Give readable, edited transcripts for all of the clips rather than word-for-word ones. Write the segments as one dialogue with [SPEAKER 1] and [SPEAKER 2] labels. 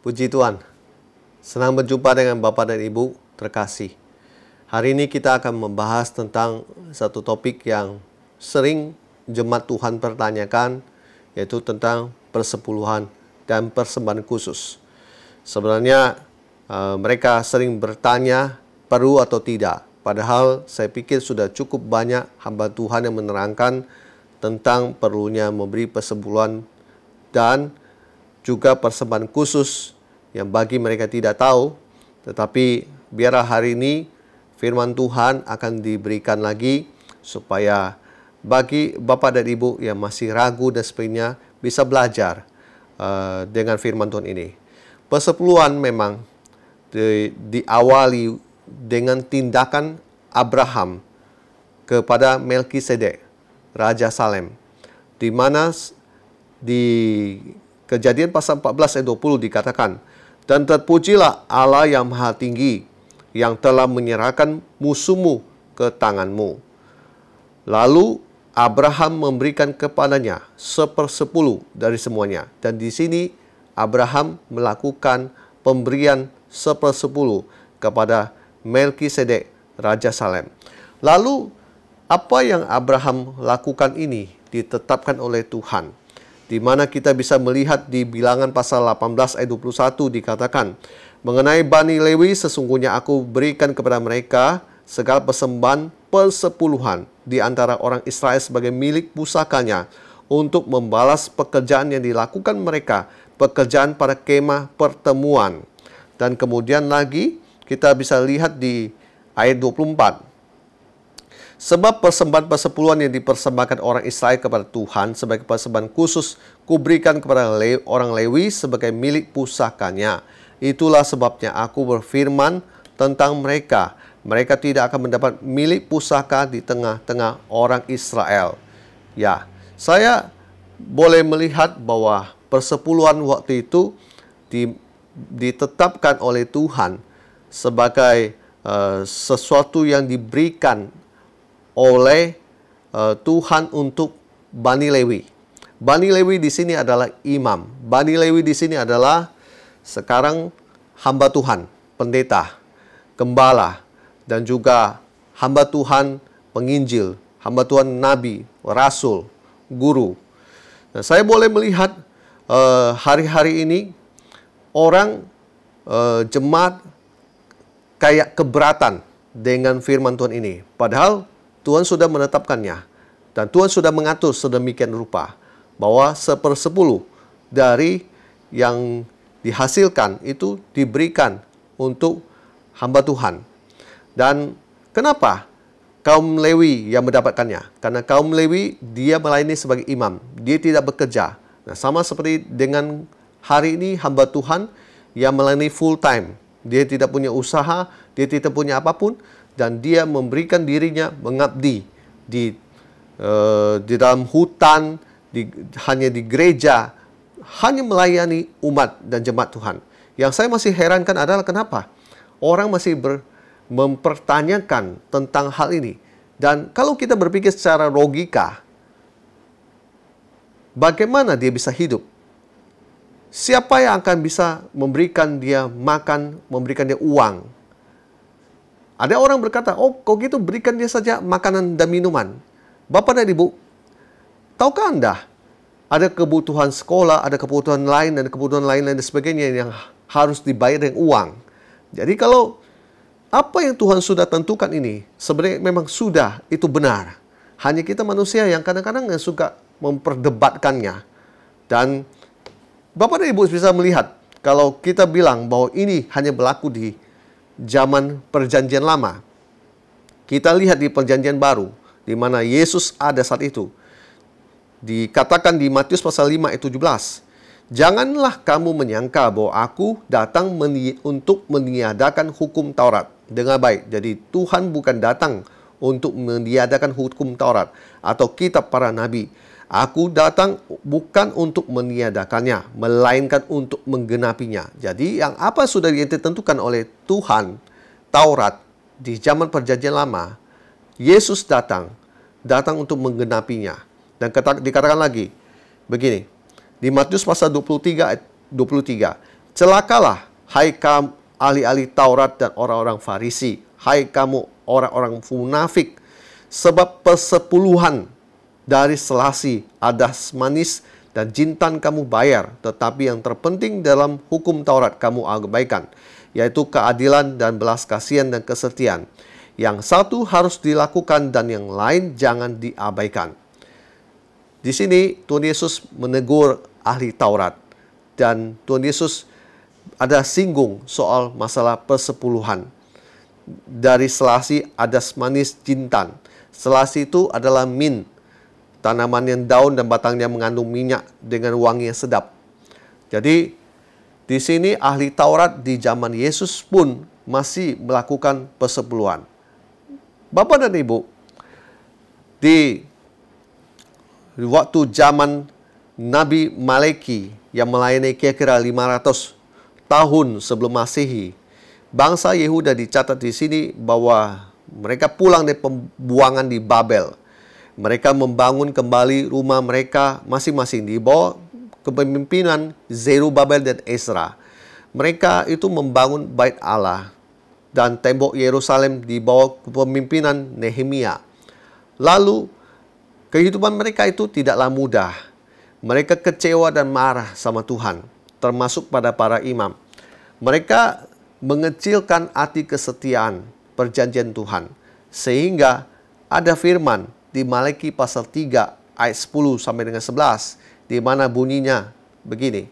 [SPEAKER 1] Puji Tuhan, senang berjumpa dengan Bapak dan Ibu terkasih. Hari ini kita akan membahas tentang satu topik yang sering jemaat Tuhan pertanyakan, yaitu tentang persepuluhan dan persembahan khusus. Sebenarnya mereka sering bertanya perlu atau tidak. Padahal saya pikir sudah cukup banyak hamba Tuhan yang menerangkan tentang perlunya memberi persepuluhan dan juga persembahan khusus yang bagi mereka tidak tahu. Tetapi biarlah hari ini firman Tuhan akan diberikan lagi supaya bagi Bapak dan Ibu yang masih ragu dan sebagainya bisa belajar dengan firman Tuhan ini. Persepuluhan memang diawali dengan tindakan Abraham kepada Melkisedek, Raja Salem, di mana di Kejadian pasal 14 ayat 20 dikatakan, "Dan terpujilah Allah yang maha tinggi, yang telah menyerahkan musuhmu ke tanganmu." Lalu Abraham memberikan kepadanya 1/10 dari semuanya. Dan di sini Abraham melakukan pemberian 1/10 kepada Melkisedek, Raja Salem. Lalu apa yang Abraham lakukan ini ditetapkan oleh Tuhan, di mana kita bisa melihat di Bilangan pasal 18 ayat 21 dikatakan, "Mengenai Bani Lewi, sesungguhnya aku berikan kepada mereka segala persembahan persepuluhan di antara orang Israel sebagai milik pusakanya untuk membalas pekerjaan yang dilakukan mereka, pekerjaan pada kemah pertemuan." Dan kemudian lagi kita bisa lihat di ayat 24. "Sebab persembahan persepuluhan yang dipersembahkan orang Israel kepada Tuhan sebagai persembahan khusus kuberikan kepada orang Lewi sebagai milik pusakanya. Itulah sebabnya aku berfirman tentang mereka. Mereka tidak akan mendapat milik pusaka di tengah-tengah orang Israel." Ya, saya boleh melihat bahwa persepuluhan waktu itu ditetapkan oleh Tuhan sebagai sesuatu yang diberikan oleh Tuhan untuk Bani Lewi. Bani Lewi di sini adalah imam. Bani Lewi di sini adalah sekarang hamba Tuhan, pendeta, gembala, dan juga hamba Tuhan penginjil, hamba Tuhan nabi, rasul, guru. Nah, saya boleh melihat hari-hari ini orang jemaat kayak keberatan dengan firman Tuhan ini. Padahal Tuhan sudah menetapkannya. Dan Tuhan sudah mengatur sedemikian rupa bahwa 1/10 dari yang dihasilkan itu diberikan untuk hamba Tuhan. Dan kenapa kaum Lewi yang mendapatkannya? Karena kaum Lewi dia melayani sebagai imam. Dia tidak bekerja. Nah, sama seperti dengan hari ini hamba Tuhan yang melayani full time. Dia tidak punya usaha, dia tidak punya apapun, dan dia memberikan dirinya mengabdi di dalam hutan, hanya di gereja, hanya melayani umat dan jemaat Tuhan. Yang saya masih herankan adalah kenapa orang masih mempertanyakan tentang hal ini. Dan kalau kita berpikir secara logika, bagaimana dia bisa hidup? Siapa yang akan bisa memberikan dia makan, memberikan dia uang? Ada orang berkata, "Oh, kok gitu berikan dia saja makanan dan minuman." Bapak dan Ibu, tahukah Anda ada kebutuhan sekolah, ada kebutuhan lain dan kebutuhan lain dan sebagainya yang harus dibayar dengan uang. Jadi kalau apa yang Tuhan sudah tentukan ini sebenarnya memang sudah itu benar. Hanya kita manusia yang kadang-kadang suka memperdebatkannya. Dan Bapak dan Ibu bisa melihat kalau kita bilang bahwa ini hanya berlaku di zaman perjanjian lama. Kita lihat di perjanjian baru di mana Yesus ada saat itu. Dikatakan di Matius pasal 5 ayat 17. "Janganlah kamu menyangka bahwa aku datang untuk meniadakan hukum Taurat." Dengar baik, jadi Tuhan bukan datang untuk meniadakan hukum Taurat atau kitab para nabi. Aku datang bukan untuk meniadakannya, melainkan untuk menggenapinya. Jadi yang apa sudah ditentukan oleh Tuhan, Taurat, di zaman perjanjian lama, Yesus datang untuk menggenapinya. Dan dikatakan lagi, begini, di Matius pasal 23 ayat 23, Celakalah, hai kamu ahli-ahli Taurat dan orang-orang Farisi, hai kamu orang-orang munafik, sebab persepuluhan dari selasi, adas manis, dan jintan kamu bayar, tetapi yang terpenting dalam hukum Taurat kamu abaikan, yaitu keadilan dan belas kasihan dan kesetiaan. Yang satu harus dilakukan dan yang lain jangan diabaikan. Di sini Tuhan Yesus menegur ahli Taurat, dan Tuhan Yesus ada singgung soal masalah persepuluhan. Dari selasi, adas manis, jintan. Selasi itu adalah mint, tanaman yang daun dan batangnya mengandung minyak dengan wangi yang sedap. Jadi di sini ahli Taurat di zaman Yesus pun masih melakukan persepuluhan. Bapak dan Ibu, di waktu zaman Nabi Maleki yang melayani kira-kira 500 tahun sebelum Masehi, bangsa Yehuda dicatat di sini bahwa mereka pulang dari pembuangan di Babel. Mereka membangun kembali rumah mereka masing-masing di bawah kepemimpinan Zerubabel dan Ezra. Mereka itu membangun bait Allah dan tembok Yerusalem di bawah kepemimpinan Nehemia. Lalu kehidupan mereka itu tidaklah mudah. Mereka kecewa dan marah sama Tuhan, termasuk pada para imam. Mereka mengecilkan arti kesetiaan perjanjian Tuhan, sehingga ada firman di Maleki pasal 3 ayat 10 sampai dengan 11, di mana bunyinya begini.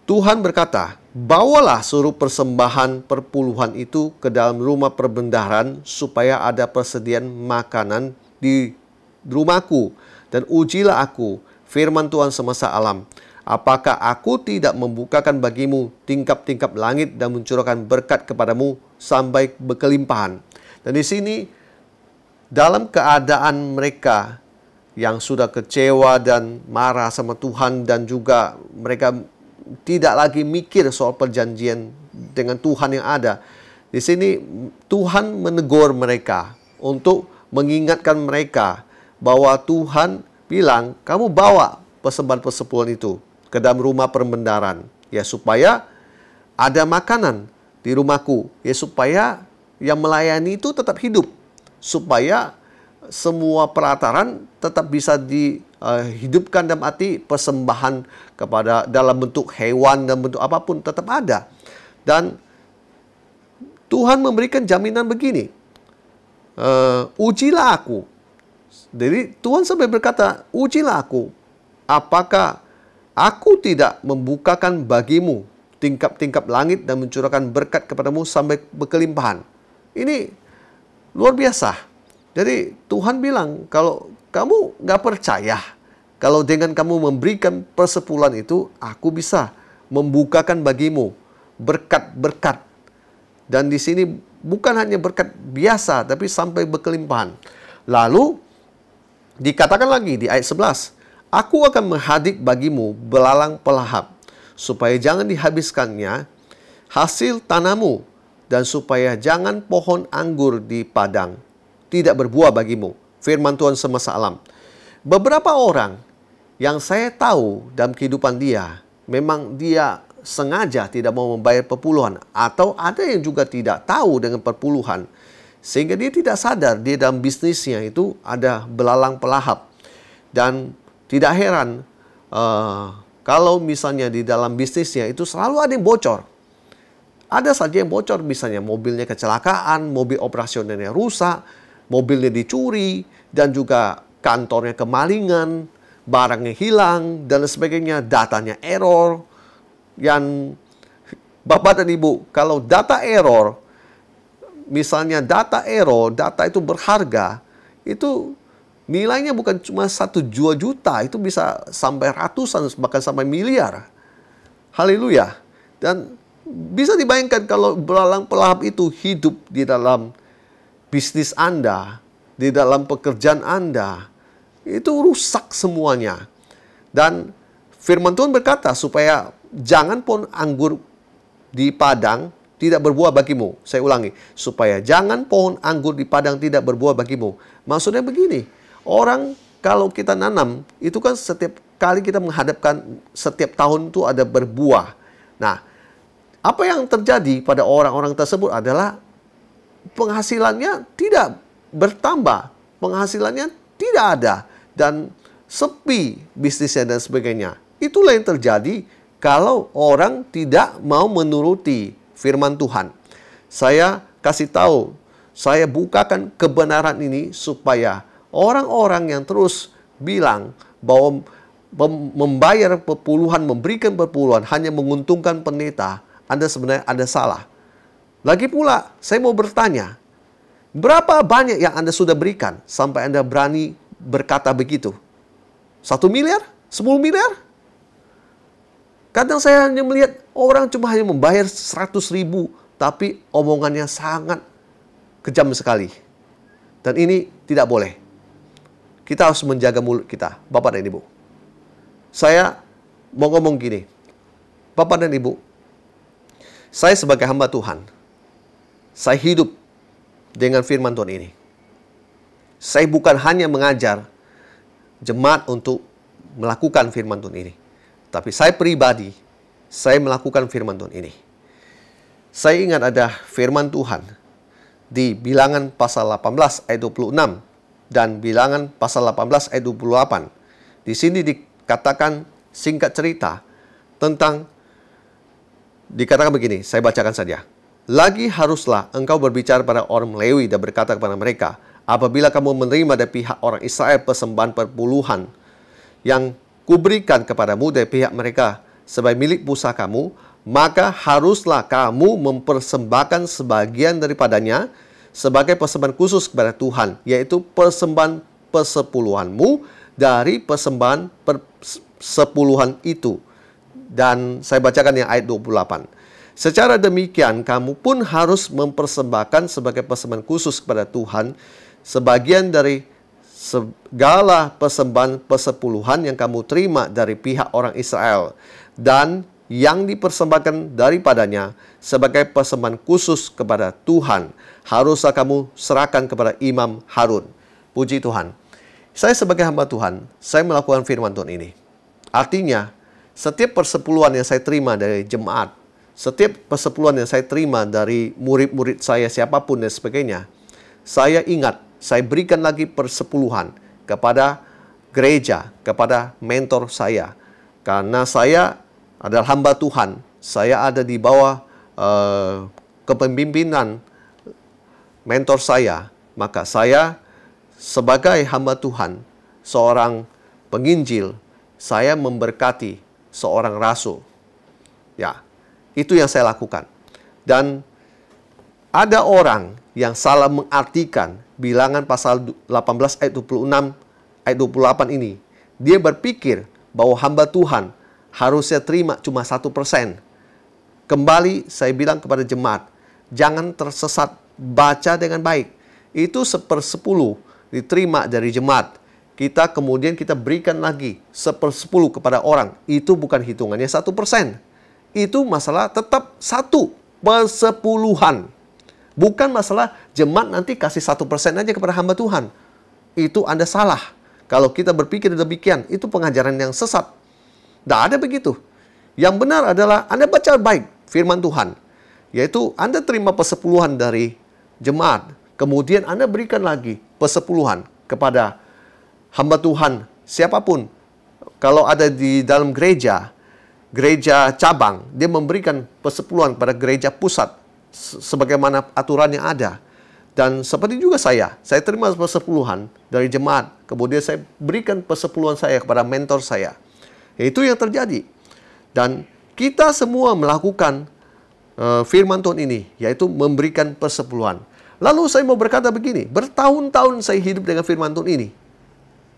[SPEAKER 1] Tuhan berkata, bawalah seluruh persembahan perpuluhan itu ke dalam rumah perbendaharaan supaya ada persediaan makanan di rumahku, dan ujilah aku, firman Tuhan semesta alam. Apakah aku tidak membukakan bagimu tingkap-tingkap langit dan mencurahkan berkat kepadamu sampai berkelimpahan? Dan di sini dalam keadaan mereka yang sudah kecewa dan marah sama Tuhan, dan juga mereka tidak lagi mikir soal perjanjian dengan Tuhan yang ada. Di sini Tuhan menegur mereka untuk mengingatkan mereka bahwa Tuhan bilang, kamu bawa persembahan persepuluhan itu ke dalam rumah perbendaharaan, ya supaya ada makanan di rumahku, ya supaya yang melayani itu tetap hidup, supaya semua perataran tetap bisa dihidupkan, dalam arti persembahan kepada dalam bentuk hewan dan bentuk apapun tetap ada. Dan Tuhan memberikan jaminan begini, ujilah aku. Jadi Tuhan sampai berkata, ujilah aku, apakah aku tidak membukakan bagimu tingkap-tingkap langit dan mencurahkan berkat kepadamu sampai berkelimpahan. Ini luar biasa. Jadi Tuhan bilang, kalau kamu nggak percaya, kalau dengan kamu memberikan persepuluhan itu, aku bisa membukakan bagimu berkat-berkat. Dan di sini bukan hanya berkat biasa, tapi sampai berkelimpahan. Lalu dikatakan lagi di ayat 11, aku akan menghadik bagimu belalang pelahap, supaya jangan dihabiskannya hasil tanahmu, dan supaya jangan pohon anggur di padang tidak berbuah bagimu. Firman Tuhan semesta alam. Beberapa orang yang saya tahu dalam kehidupan dia, memang dia sengaja tidak mau membayar perpuluhan, atau ada yang juga tidak tahu dengan perpuluhan, sehingga dia tidak sadar dia dalam bisnisnya itu ada belalang pelahap. Dan tidak heran kalau misalnya di dalam bisnisnya itu selalu ada yang bocor. Ada saja yang bocor, misalnya mobilnya kecelakaan, mobil operasionalnya rusak, mobilnya dicuri, dan juga kantornya kemalingan, barangnya hilang, dan sebagainya, datanya error. Yang Bapak dan Ibu, kalau data error, misalnya data error, data itu berharga, itu nilainya bukan cuma 1 juta, itu bisa sampai ratusan, bahkan sampai miliar. Haleluya. Dan bisa dibayangkan kalau belalang pelahap itu hidup di dalam bisnis Anda, di dalam pekerjaan Anda, itu rusak semuanya. Dan firman Tuhan berkata supaya jangan pohon anggur di padang tidak berbuah bagimu. Saya ulangi, supaya jangan pohon anggur di padang tidak berbuah bagimu. Maksudnya begini, orang kalau kita nanam, itu kan setiap kali kita menghadapkan setiap tahun itu ada berbuah. Nah, apa yang terjadi pada orang-orang tersebut adalah penghasilannya tidak bertambah, penghasilannya tidak ada, dan sepi bisnisnya dan sebagainya. Itulah yang terjadi kalau orang tidak mau menuruti firman Tuhan. Saya kasih tahu, saya bukakan kebenaran ini supaya orang-orang yang terus bilang bahwa membayar perpuluhan, memberikan perpuluhan hanya menguntungkan pendeta, Anda sebenarnya Anda salah. Lagi pula, saya mau bertanya, berapa banyak yang Anda sudah berikan sampai Anda berani berkata begitu? 1 miliar? 10 miliar? Kadang saya hanya melihat orang cuma hanya membayar 100.000, tapi omongannya sangat kejam sekali. Dan ini tidak boleh. Kita harus menjaga mulut kita, Bapak dan Ibu. Saya mau ngomong gini, Bapak dan Ibu, saya sebagai hamba Tuhan, saya hidup dengan firman Tuhan ini. Saya bukan hanya mengajar jemaat untuk melakukan firman Tuhan ini, tapi saya pribadi, saya melakukan firman Tuhan ini. Saya ingat ada firman Tuhan di Bilangan pasal 18 ayat 26 dan Bilangan pasal 18 ayat 28. Di sini dikatakan singkat cerita tentang, dikatakan begini, saya bacakan saja. Lagi haruslah engkau berbicara pada orang Lewi dan berkata kepada mereka, apabila kamu menerima dari pihak orang Israel persembahan perpuluhan yang kuberikan kepadamu dari pihak mereka sebagai milik pusakamu, maka haruslah kamu mempersembahkan sebagian daripadanya sebagai persembahan khusus kepada Tuhan, yaitu persembahan persepuluhanmu dari persembahan persepuluhan itu. Dan saya bacakan yang ayat 28. Secara demikian, kamu pun harus mempersembahkan sebagai persembahan khusus kepada Tuhan sebagian dari segala persembahan persepuluhan yang kamu terima dari pihak orang Israel dan yang dipersembahkan daripadanya sebagai persembahan khusus kepada Tuhan haruslah kamu serahkan kepada Imam Harun. Puji Tuhan. Saya sebagai hamba Tuhan, saya melakukan firman Tuhan ini. Artinya, setiap persepuluhan yang saya terima dari jemaat, setiap persepuluhan yang saya terima dari murid-murid saya, siapapun dan sebagainya, saya ingat, saya berikan lagi persepuluhan kepada gereja, kepada mentor saya. Karena saya adalah hamba Tuhan, saya ada di bawah kepemimpinan mentor saya, maka saya sebagai hamba Tuhan, seorang penginjil, saya memberkati seorang rasul. Ya, itu yang saya lakukan. Dan ada orang yang salah mengartikan Bilangan pasal 18 ayat 26 ayat 28 ini. Dia berpikir bahwa hamba Tuhan harusnya terima cuma 1%. Kembali saya bilang kepada jemaat, jangan tersesat, baca dengan baik. Itu 1/10 diterima dari jemaat. Kemudian kita berikan lagi 1/10 kepada orang. Itu bukan hitungannya 1%. Itu masalah tetap 1/10. Bukan masalah jemaat nanti kasih 1% aja kepada hamba Tuhan. Itu Anda salah. Kalau kita berpikir demikian, itu pengajaran yang sesat. Tidak ada begitu. Yang benar adalah Anda baca baik firman Tuhan. Yaitu Anda terima persepuluhan dari jemaat. Kemudian Anda berikan lagi persepuluhan kepada hamba Tuhan siapapun. Kalau ada di dalam gereja cabang, dia memberikan persepuluhan pada gereja pusat sebagaimana aturan yang ada. Dan seperti juga saya terima persepuluhan dari jemaat, kemudian saya berikan persepuluhan saya kepada mentor saya. Itu yang terjadi. Dan kita semua melakukan firman Tuhan ini, yaitu memberikan persepuluhan. Lalu saya mau berkata begini, bertahun-tahun saya hidup dengan firman Tuhan ini.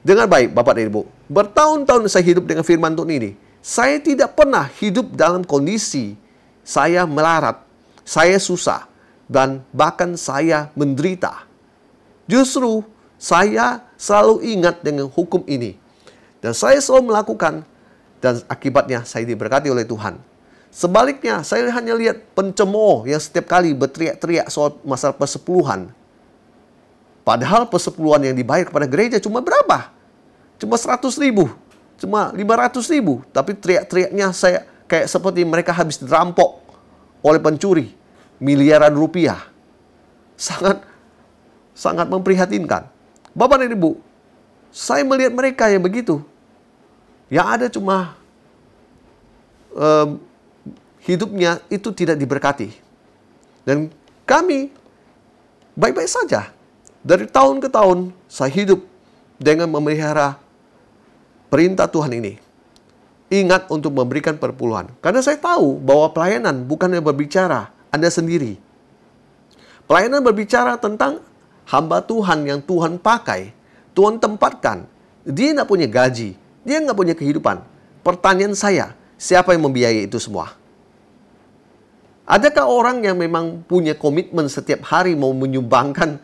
[SPEAKER 1] Dengar baik Bapak dan Ibu, bertahun-tahun saya hidup dengan firman Tuhan ini. Saya tidak pernah hidup dalam kondisi saya melarat, saya susah, dan bahkan saya menderita. Justru saya selalu ingat dengan hukum ini. Dan saya selalu melakukan, dan akibatnya saya diberkati oleh Tuhan. Sebaliknya, saya hanya lihat pencemooh yang setiap kali berteriak-teriak soal masalah persepuluhan. Padahal persepuluhan yang dibayar kepada gereja cuma berapa? cuma 100.000, cuma 500.000, tapi teriak-teriaknya saya kayak seperti mereka habis dirampok oleh pencuri miliaran rupiah. Sangat memprihatinkan. Bapak dan Ibu, saya melihat mereka yang begitu. Yang ada cuma hidupnya itu tidak diberkati. Dan kami baik-baik saja. Dari tahun ke tahun saya hidup dengan memelihara perintah Tuhan ini. Ingat untuk memberikan perpuluhan. Karena saya tahu bahwa pelayanan bukannya berbicara Anda sendiri. Pelayanan berbicara tentang hamba Tuhan yang Tuhan pakai, Tuhan tempatkan. Dia nggak punya gaji, dia nggak punya kehidupan. Pertanyaan saya, siapa yang membiayai itu semua? Adakah orang yang memang punya komitmen setiap hari mau menyumbangkan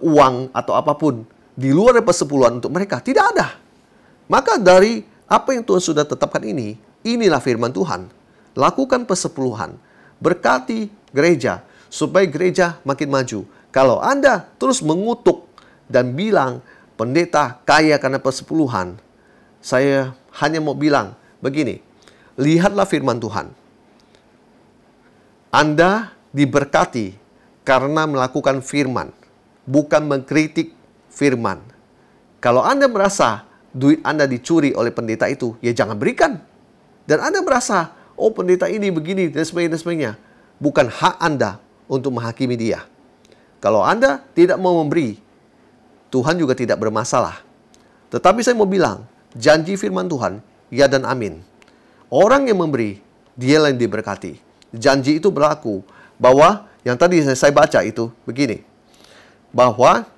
[SPEAKER 1] uang atau apapun di luar dari persepuluhan untuk mereka? Tidak ada. Maka dari apa yang Tuhan sudah tetapkan ini, inilah firman Tuhan. Lakukan persepuluhan, berkati gereja, supaya gereja makin maju. Kalau Anda terus mengutuk dan bilang, pendeta kaya karena persepuluhan, saya hanya mau bilang begini, lihatlah firman Tuhan. Anda diberkati karena melakukan firman, bukan mengkritik firman. Kalau Anda merasa duit Anda dicuri oleh pendeta itu, ya jangan berikan. Dan Anda merasa, oh pendeta ini begini dan sebagainya, bukan hak Anda untuk menghakimi dia. Kalau Anda tidak mau memberi, Tuhan juga tidak bermasalah. Tetapi saya mau bilang, janji firman Tuhan, ya dan amin. Orang yang memberi, dialah yang diberkati. Janji itu berlaku bahwa, yang tadi saya baca itu begini, bahwa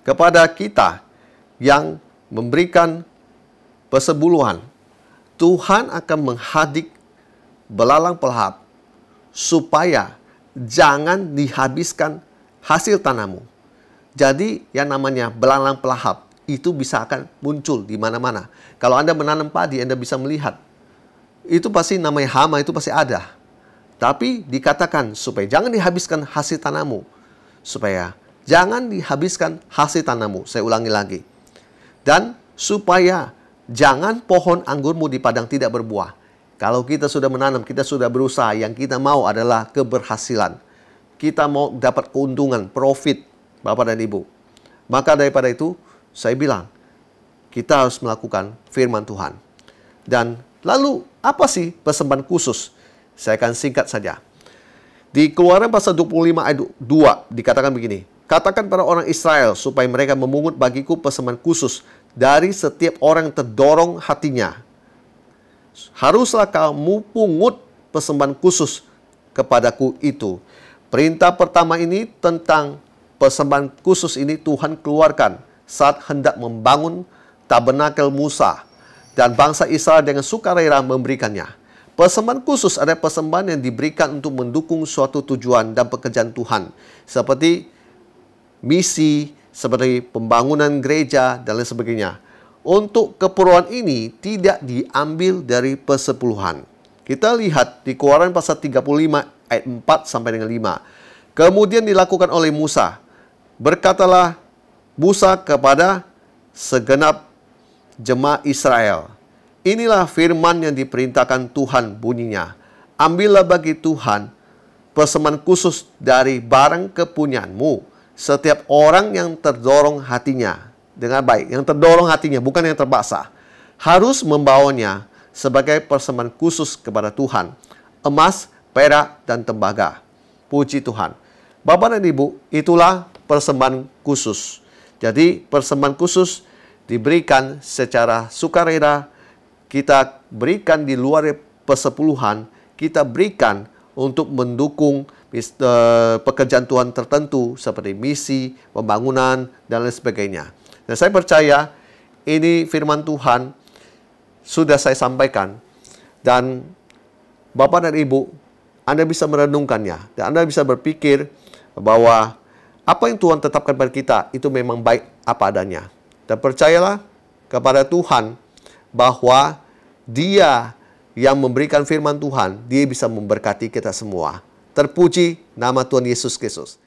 [SPEAKER 1] kepada kita yang memberikan persepuluhan, Tuhan akan menghadik belalang pelahap supaya jangan dihabiskan hasil tanammu. Jadi yang namanya belalang pelahap itu bisa akan muncul di mana-mana. Kalau Anda menanam padi, Anda bisa melihat. Itu pasti namanya hama, itu pasti ada. Tapi dikatakan supaya jangan dihabiskan hasil tanammu. Supaya jangan dihabiskan hasil tanammu. Saya ulangi lagi. Dan supaya jangan pohon anggurmu di padang tidak berbuah. Kalau kita sudah menanam, kita sudah berusaha, yang kita mau adalah keberhasilan. Kita mau dapat keuntungan, profit, Bapak dan Ibu. Maka daripada itu, saya bilang, kita harus melakukan firman Tuhan. Dan lalu, apa sih persembahan khusus? Saya akan singkat saja. Di Keluaran pasal 25 ayat 2, dikatakan begini, katakan pada orang Israel supaya mereka memungut bagiku persembahan khusus dari setiap orang yang terdorong hatinya. Haruslah kamu pungut persembahan khusus kepadaku itu. Perintah pertama ini tentang persembahan khusus ini Tuhan keluarkan saat hendak membangun tabernakel Musa. Dan bangsa Israel dengan sukarela memberikannya. Persembahan khusus adalah persembahan yang diberikan untuk mendukung suatu tujuan dan pekerjaan Tuhan. Seperti misi, seperti pembangunan gereja, dan lain sebagainya. Untuk keperluan ini tidak diambil dari persepuluhan. Kita lihat di Keluaran pasal 35 ayat 4 sampai dengan 5. Kemudian dilakukan oleh Musa. Berkatalah Musa kepada segenap jemaat Israel. Inilah firman yang diperintahkan Tuhan bunyinya. Ambillah bagi Tuhan persembahan khusus dari barang kepunyaanmu. Setiap orang yang terdorong hatinya. Dengan baik, yang terdorong hatinya, bukan yang terbaksa, harus membawanya sebagai persembahan khusus kepada Tuhan. Emas, perak, dan tembaga. Puji Tuhan. Bapak dan Ibu, itulah persembahan khusus. Jadi, persembahan khusus diberikan secara sukarela. Kita berikan di luar persepuluhan. Kita berikan untuk mendukung pekerjaan Tuhan tertentu seperti misi, pembangunan, dan lain sebagainya. Dan saya percaya ini firman Tuhan sudah saya sampaikan. Dan Bapak dan Ibu, Anda bisa merenungkannya. Dan Anda bisa berpikir bahwa apa yang Tuhan tetapkan pada kita itu memang baik apa adanya. Dan percayalah kepada Tuhan bahwa Dia yang memberikan firman Tuhan, Dia bisa memberkati kita semua. Terpuji nama Tuhan Yesus Kristus.